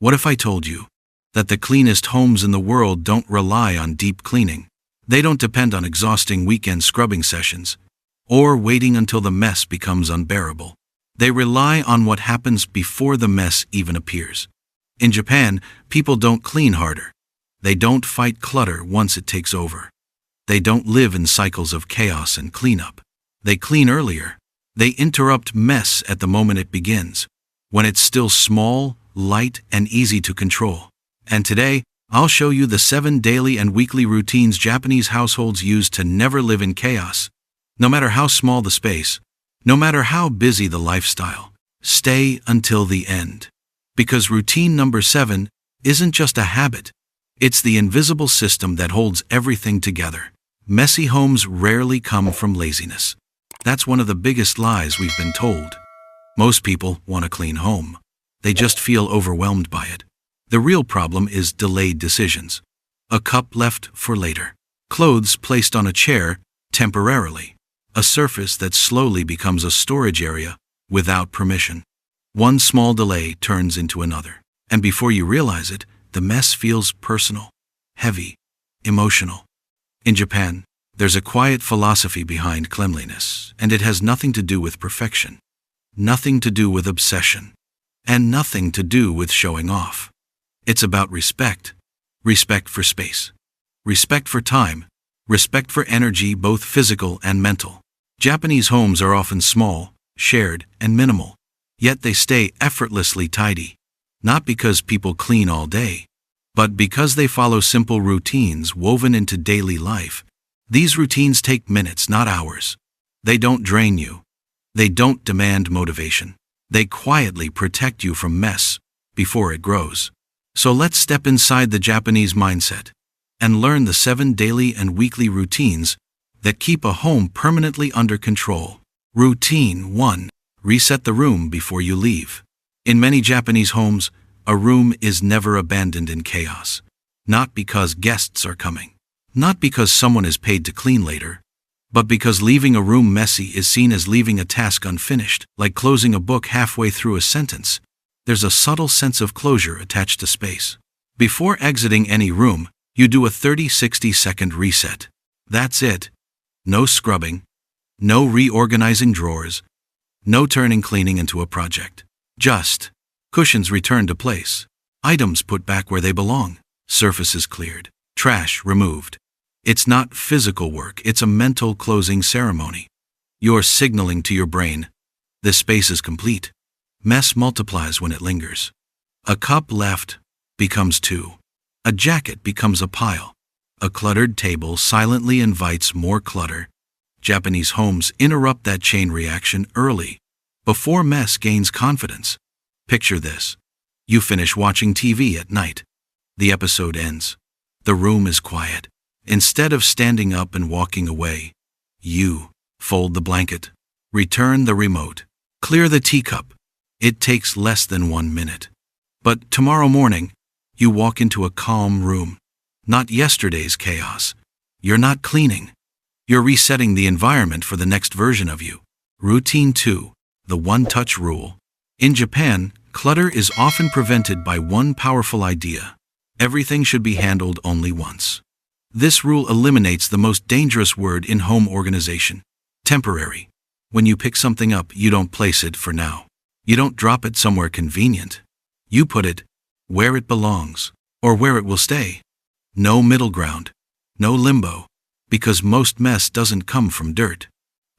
What if I told you that the cleanest homes in the world don't rely on deep cleaning? They don't depend on exhausting weekend scrubbing sessions or waiting until the mess becomes unbearable. They rely on what happens before the mess even appears. In Japan, people don't clean harder. They don't fight clutter once it takes over. They don't live in cycles of chaos and cleanup. They clean earlier. They interrupt mess at the moment it begins, when it's still small, light, and easy to control. And today, I'll show you the 7 daily and weekly routines Japanese households use to never live in chaos. No matter how small the space, no matter how busy the lifestyle, stay until the end. Because routine number 7 isn't just a habit. It's the invisible system that holds everything together. Messy homes rarely come from laziness. That's one of the biggest lies we've been told. Most people want a clean home. They just feel overwhelmed by it. The real problem is delayed decisions. A cup left for later. Clothes placed on a chair temporarily. A surface that slowly becomes a storage area without permission. One small delay turns into another. And before you realize it, the mess feels personal, heavy, emotional. In Japan, there's a quiet philosophy behind cleanliness, and it has nothing to do with perfection, nothing to do with obsession, and nothing to do with showing off. It's about respect. Respect for space. Respect for time. Respect for energy, both physical and mental. Japanese homes are often small, shared, and minimal, yet they stay effortlessly tidy. Not because people clean all day, but because they follow simple routines woven into daily life. These routines take minutes, not hours. They don't drain you. They don't demand motivation. They quietly protect you from mess before it grows. So let's step inside the Japanese mindset and learn the 7 daily and weekly routines that keep a home permanently under control. Routine 1. Reset the room before you leave. In many Japanese homes, a room is never abandoned in chaos. Not because guests are coming. Not because someone is paid to clean later. But because leaving a room messy is seen as leaving a task unfinished, like closing a book halfway through a sentence. There's a subtle sense of closure attached to space. Before exiting any room, you do a 30-60 second reset. That's it. No scrubbing. No reorganizing drawers. No turning cleaning into a project. Just cushions returned to place. Items put back where they belong. Surfaces cleared. Trash removed. It's not physical work, it's a mental closing ceremony. You're signaling to your brain, this space is complete. Mess multiplies when it lingers. A cup left becomes 2. A jacket becomes a pile. A cluttered table silently invites more clutter. Japanese homes interrupt that chain reaction early, before mess gains confidence. Picture this. You finish watching TV at night. The episode ends. The room is quiet. Instead of standing up and walking away, you fold the blanket, return the remote, clear the teacup. It takes less than 1 minute. But tomorrow morning, you walk into a calm room. Not yesterday's chaos. You're not cleaning. You're resetting the environment for the next version of you. Routine 2. The one-touch rule. In Japan, clutter is often prevented by one powerful idea. Everything should be handled only once. This rule eliminates the most dangerous word in home organization. Temporary. When you pick something up, you don't place it for now. You don't drop it somewhere convenient. You put it where it belongs, or where it will stay. No middle ground. No limbo. Because most mess doesn't come from dirt.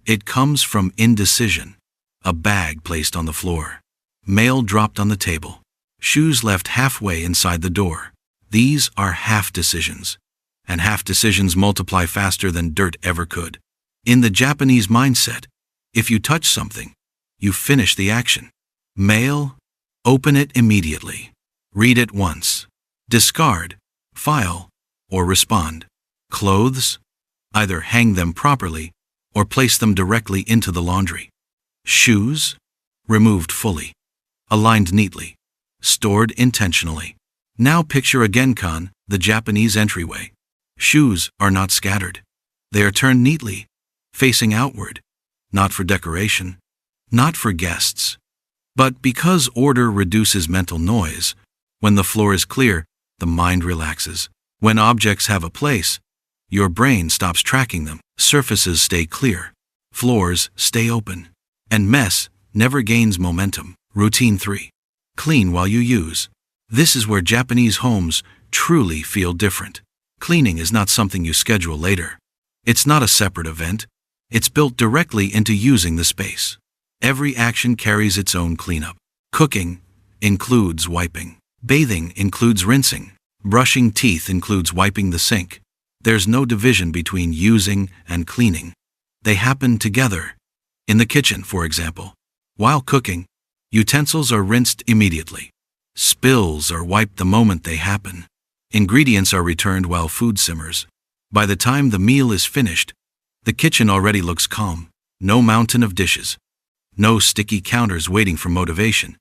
It comes from indecision. A bag placed on the floor. Mail dropped on the table. Shoes left halfway inside the door. These are half decisions. And half decisions multiply faster than dirt ever could. In the Japanese mindset, if you touch something, you finish the action. Mail, open it immediately. Read it once. Discard, file, or respond. Clothes, either hang them properly or place them directly into the laundry. Shoes, removed fully. Aligned neatly. Stored intentionally. Now picture a genkan, the Japanese entryway. Shoes are not scattered. They are turned neatly, facing outward. Not for decoration. Not for guests. But because order reduces mental noise, When the floor is clear, the mind relaxes. When objects have a place, your brain stops tracking them. Surfaces stay clear. Floors stay open. And mess never gains momentum. Routine 3. Clean while you use. This is where Japanese homes truly feel different. Cleaning is not something you schedule later. It's not a separate event. It's built directly into using the space. Every action carries its own cleanup. Cooking includes wiping. Bathing includes rinsing. Brushing teeth includes wiping the sink. There's no division between using and cleaning. They happen together. In the kitchen, for example, while cooking, utensils are rinsed immediately. Spills are wiped the moment they happen. Ingredients are returned while food simmers. By the time the meal is finished, the kitchen already looks calm. No mountain of dishes. No sticky counters waiting for motivation.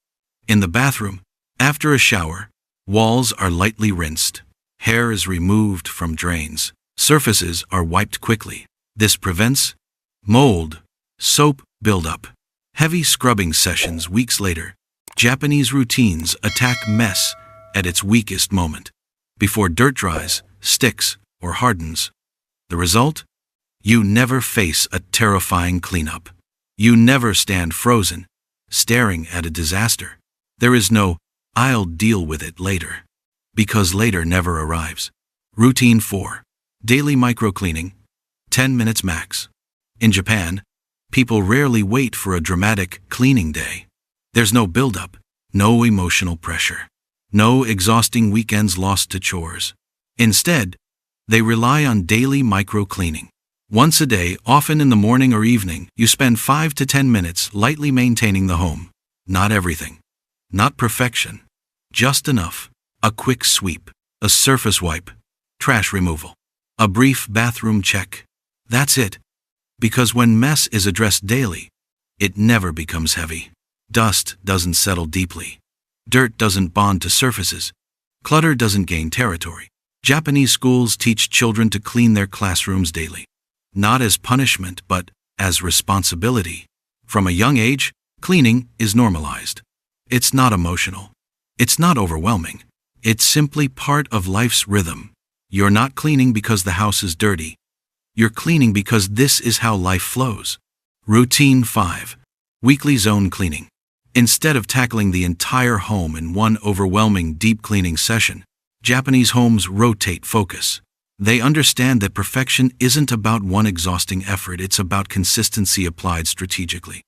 In the bathroom, after a shower, walls are lightly rinsed. Hair is removed from drains. Surfaces are wiped quickly. This prevents mold, soap buildup. Heavy scrubbing sessions weeks later. Japanese routines attack mess at its weakest moment, before dirt dries, sticks, or hardens. The result? You never face a terrifying cleanup. You never stand frozen, staring at a disaster. There is no, "I'll deal with it later," because later never arrives. Routine 4. Daily microcleaning, 10 minutes max. In Japan, people rarely wait for a dramatic cleaning day. There's no buildup, no emotional pressure, no exhausting weekends lost to chores. Instead, they rely on daily microcleaning. Once a day, often in the morning or evening, you spend 5 to 10 minutes lightly maintaining the home. Not everything. Not perfection. Just enough. A quick sweep. A surface wipe. Trash removal. A brief bathroom check. That's it. Because when mess is addressed daily, it never becomes heavy. Dust doesn't settle deeply. Dirt doesn't bond to surfaces. Clutter doesn't gain territory. Japanese schools teach children to clean their classrooms daily. Not as punishment, but as responsibility. From a young age, cleaning is normalized. It's not emotional. It's not overwhelming. It's simply part of life's rhythm. You're not cleaning because the house is dirty. You're cleaning because this is how life flows. Routine 5. Weekly zone cleaning. Instead of tackling the entire home in one overwhelming deep cleaning session, Japanese homes rotate focus. They understand that perfection isn't about one exhausting effort, it's about consistency applied strategically.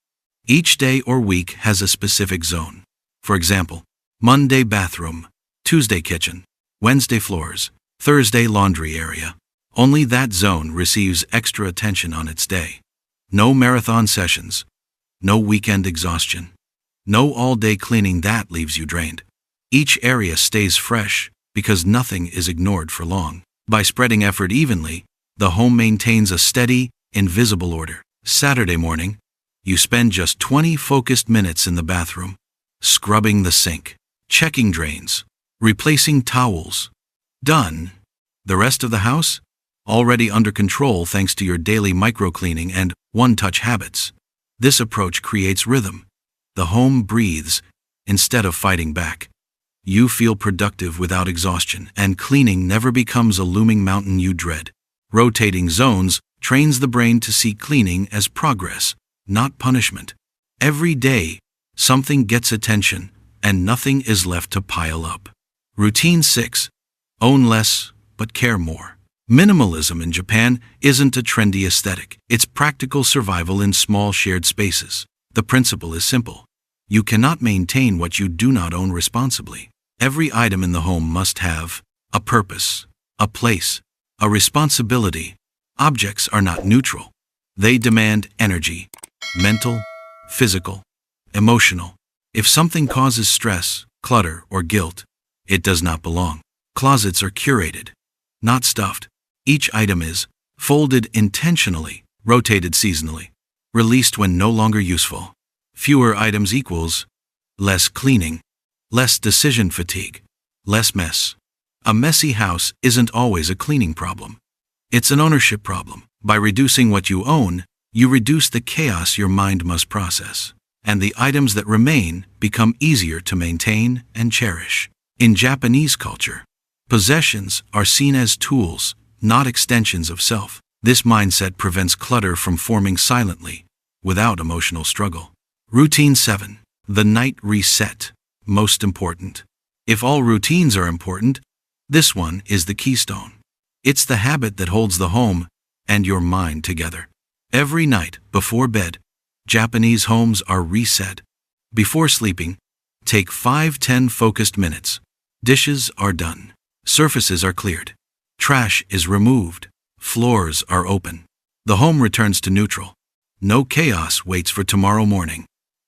Each day or week has a specific zone. For example, Monday bathroom, Tuesday kitchen, Wednesday floors, Thursday laundry area. Only that zone receives extra attention on its day. No marathon sessions. No weekend exhaustion. No all-day cleaning that leaves you drained. Each area stays fresh because nothing is ignored for long. By spreading effort evenly, the home maintains a steady, invisible order. Saturday morning, you spend just 20 focused minutes in the bathroom, scrubbing the sink, checking drains, replacing towels. Done. The rest of the house? Already under control thanks to your daily microcleaning and one-touch habits. This approach creates rhythm. The home breathes instead of fighting back. You feel productive without exhaustion, and cleaning never becomes a looming mountain you dread. Rotating zones trains the brain to see cleaning as progress, not punishment. Every day, something gets attention, and nothing is left to pile up. Routine 6. Own less, but care more. Minimalism in Japan isn't a trendy aesthetic. It's practical survival in small shared spaces. The principle is simple. You cannot maintain what you do not own responsibly. Every item in the home must have a purpose, a place, a responsibility. Objects are not neutral. They demand energy, mental, physical, emotional. If something causes stress, clutter, or guilt, it does not belong. Closets are curated, not stuffed. Each item is folded intentionally, rotated seasonally, released when no longer useful. Fewer items equals less cleaning, less decision fatigue, less mess. A messy house isn't always a cleaning problem. It's an ownership problem. By reducing what you own, you reduce the chaos your mind must process, and the items that remain become easier to maintain and cherish. In Japanese culture, possessions are seen as tools, not extensions of self. This mindset prevents clutter from forming silently, without emotional struggle. Routine 7. The night reset. Most important. If all routines are important, this one is the keystone. It's the habit that holds the home and your mind together. Every night, before bed, Japanese homes are reset. Before sleeping, take 5-10 focused minutes. Dishes are done. Surfaces are cleared. Trash is removed. Floors are open. The home returns to neutral. No chaos waits for tomorrow morning.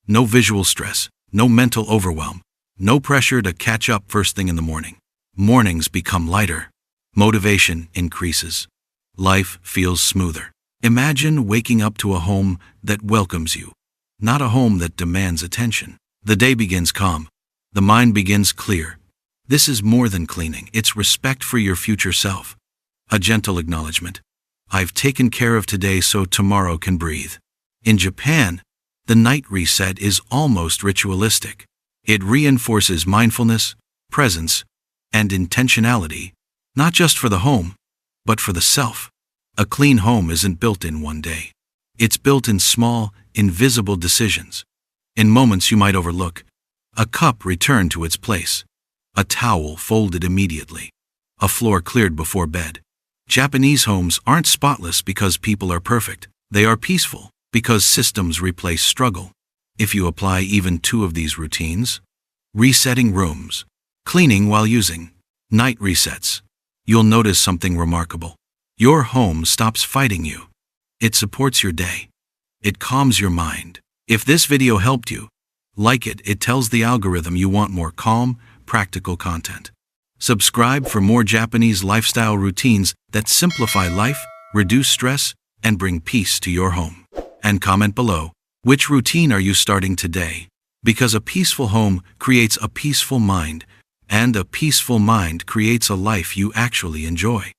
No visual stress. No mental overwhelm. No pressure to catch up first thing in the morning. Mornings become lighter. Motivation increases. Life feels smoother. Imagine waking up to a home that welcomes you, not a home that demands attention. The day begins calm. The mind begins clear. This is more than cleaning. It's respect for your future self. A gentle acknowledgement. I've taken care of today so tomorrow can breathe. In Japan, the night reset is almost ritualistic. It reinforces mindfulness, presence, and intentionality, not just for the home, but for the self. A clean home isn't built in one day. It's built in small, invisible decisions. In moments you might overlook. A cup returned to its place. A towel folded immediately. A floor cleared before bed. Japanese homes aren't spotless because people are perfect. They are peaceful because systems replace struggle. If you apply even 2 of these routines, resetting rooms, cleaning while using, night resets, you'll notice something remarkable. Your home stops fighting you. It supports your day. It calms your mind. If this video helped you, like it. It tells the algorithm you want more calm, practical content. Subscribe for more Japanese lifestyle routines that simplify life, reduce stress, and bring peace to your home. And comment below, which routine are you starting today? Because a peaceful home creates a peaceful mind, and a peaceful mind creates a life you actually enjoy.